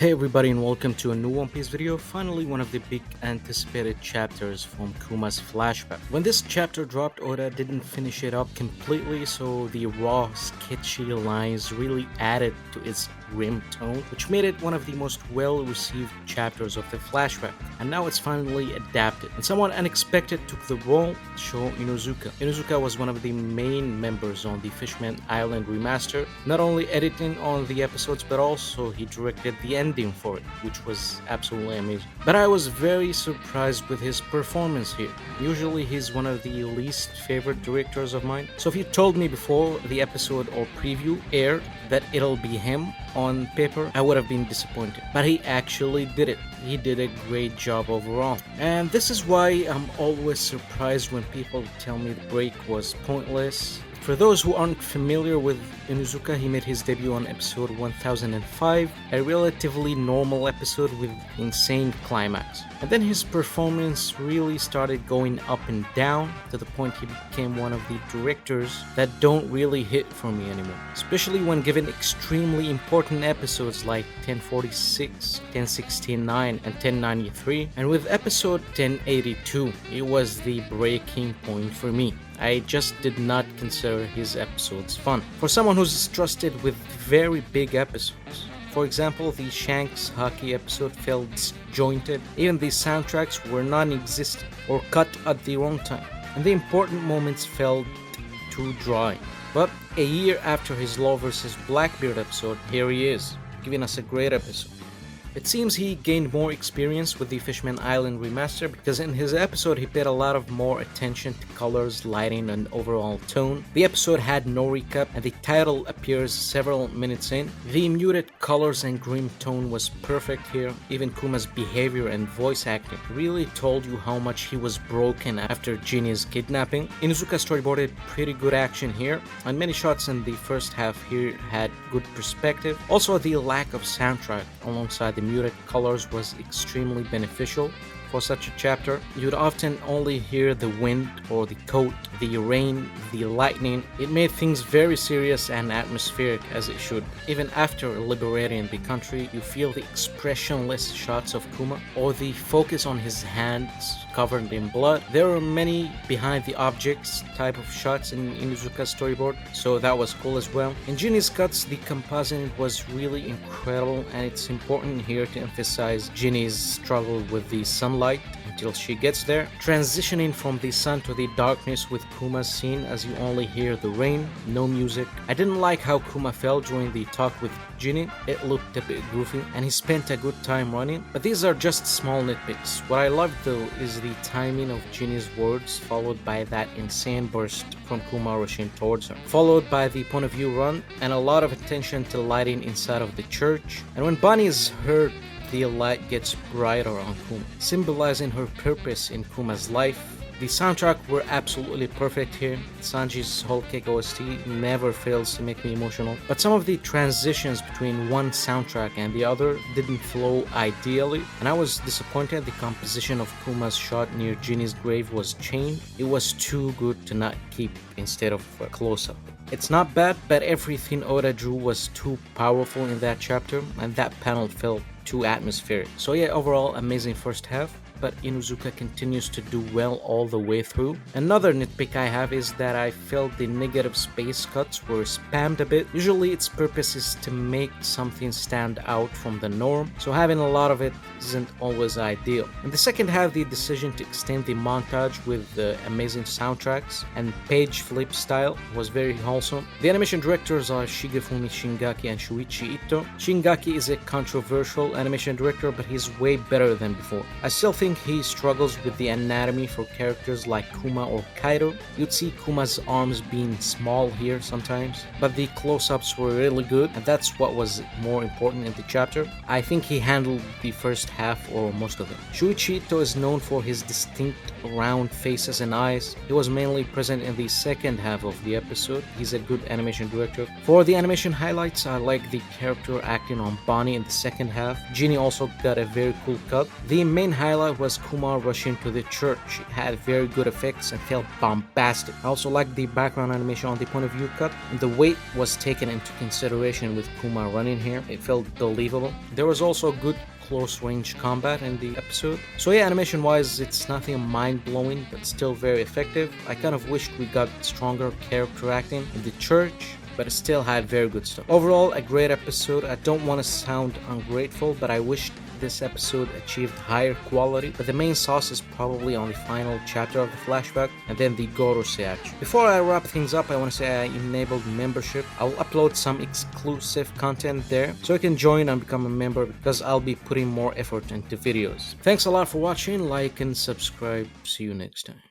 Hey everybody and welcome to a new One Piece video. Finally one of the big anticipated chapters from Kuma's flashback. When this chapter dropped, Oda didn't finish it up completely, so the raw, sketchy lines really added to its grim tone, which made it one of the most well-received chapters of the flashback. And now it's finally adapted. And someone unexpected took the role, Sho Inuzuka. Inuzuka was one of the main members on the Fishman Island remaster, not only editing on the episodes but also he directed the ending for it, which was absolutely amazing. But I was very surprised with his performance here. Usually he's one of the least favorite directors of mine, so if you told me before the episode or preview aired that it'll be him on paper, I would have been disappointed. But he actually did it. He did a great job overall. And this is why I'm always surprised when people tell me the break was pointless. For those who aren't familiar with Inuzuka, he made his debut on episode 1005, a relatively normal episode with insane climax. And then his performance really started going up and down to the point he became one of the directors that don't really hit for me anymore. Especially when given extremely important episodes like 1046, 1069, and 1093. And with episode 1082, it was the breaking point for me. I just did not consider his episodes fun. For someone who's trusted with very big episodes. For example, the Shanks hockey episode felt disjointed. Even the soundtracks were non-existent or cut at the wrong time. And the important moments felt too dry. But a year after his Law vs. Blackbeard episode, here he is, giving us a great episode. It seems he gained more experience with the Fishman Island remaster because in his episode he paid a lot of more attention to colors, lighting, and overall tone. The episode had no recap and the title appears several minutes in. The muted colors and grim tone was perfect here. Even Kuma's behavior and voice acting really told you how much he was broken after Ginny's kidnapping. Inuzuka storyboarded pretty good action here, and many shots in the first half here had good perspective. Also, the lack of soundtrack alongside the muted colors was extremely beneficial for such a chapter. You'd often only hear the wind or the coat, the rain, the lightning. It made things very serious and atmospheric as it should. Even after liberating the country, you feel the expressionless shots of Kuma or the focus on his hands covered in blood. There are many behind the objects type of shots in Inuzuka's storyboard, so that was cool as well. In Ginny's cuts, the compositing was really incredible, and it's important here to emphasize Ginny's struggle with the sunlight until she gets there. Transitioning from the sun to the darkness with Kuma's scene as you only hear the rain, no music. I didn't like how Kuma fell during the talk with Ginny. It looked a bit goofy and he spent a good time running, but these are just small nitpicks. What I loved though is the timing of Ginny's words followed by that insane burst from Kuma rushing towards her, followed by the point of view run and a lot of attention to lighting inside of the church. And when Bonnie is hurt, the light gets brighter on Kuma, symbolizing her purpose in Kuma's life. The soundtrack were absolutely perfect here. Sanji's Whole Cake OST never fails to make me emotional, but some of the transitions between one soundtrack and the other didn't flow ideally, and I was disappointed the composition of Kuma's shot near Ginny's grave was chained. It was too good to not keep instead of a close-up. It's not bad, but everything Oda drew was too powerful in that chapter, and that panel felt too atmospheric. So yeah, overall amazing first half, but Inuzuka continues to do well all the way through. Another nitpick I have is that I felt the negative space cuts were spammed a bit. Usually its purpose is to make something stand out from the norm, so having a lot of it isn't always ideal. In the second half, the decision to extend the montage with the amazing soundtracks and page flip style was very wholesome. The animation directors are Shigefumi Shingaki and Shuichi Ito. Shingaki is a controversial animation director, but he's way better than before. I still think he struggles with the anatomy for characters like Kuma or Kaido. You'd see Kuma's arms being small here sometimes, but the close-ups were really good, and that's what was more important in the chapter. I think he handled the first half or most of it. Shuichi Ito is known for his distinct round faces and eyes. He was mainly present in the second half of the episode. He's a good animation director. For the animation highlights, I like the character acting on Bonnie in the second half. Ginny also got a very cool cut. The main highlight was Kumar rushing to the church. It had very good effects and felt bombastic. I also liked the background animation on the point of view cut, and the weight was taken into consideration with Kumar running here. It felt believable. There was also good close range combat in the episode. So yeah, animation wise, it's nothing mind blowing, but still very effective. I kind of wished we got stronger character acting in the church, but it still had very good stuff. Overall, a great episode. I don't want to sound ungrateful, but I wish this episode achieved higher quality, but the main sauce is probably on the final chapter of the flashback and then the Goro Seachi. Before I wrap things up, I want to say I enabled membership. I'll upload some exclusive content there, so you can join and become a member because I'll be putting more effort into videos. Thanks a lot for watching, like and subscribe. See you next time.